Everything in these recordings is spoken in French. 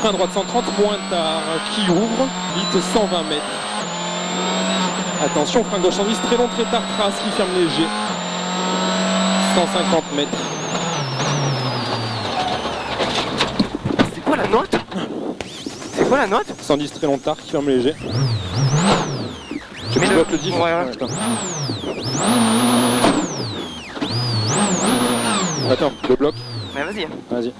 Frein droite 130, moins tard, qui ouvre, vite 120 mètres. Attention, frein gauche 110, très long, très tard, trace qui ferme léger. 150 mètres. C'est quoi la note? C'est quoi la note? 110 très long, tard, qui ferme léger. Tu mets bloques le 10. Ouais, ouais. Attends, le bloc. Mais vas-y. Vas-y.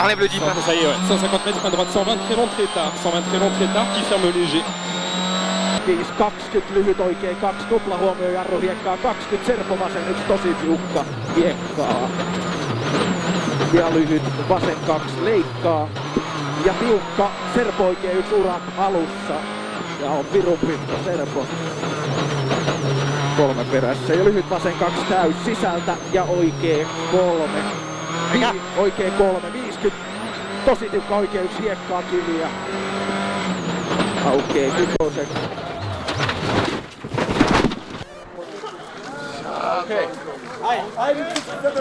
Enlève le 10. Ça y est, ouais. 150 mètres, frein droite 120 très long, très tard. 120 très long, très tard, qui ferme léger. 20 lyhyt oikein, 2 tupla huomio jarruhiekkaa, 20 serpo vasen, 1 tosi tiukka hiekkaa. Ja lyhyt vasen 2 leikkaa. Ja tiukka serpo oikein 1 urak alussa. Ja on pirun pitkä serpo. 3 perässä ja lyhyt vasen 2 täys sisältä ja oikee 3. Oikee 3, 50. Tosi tiukka oikee 1 hiekkaa kiviä. Aukee kykoseksi. Okay. Ai, nyt sitten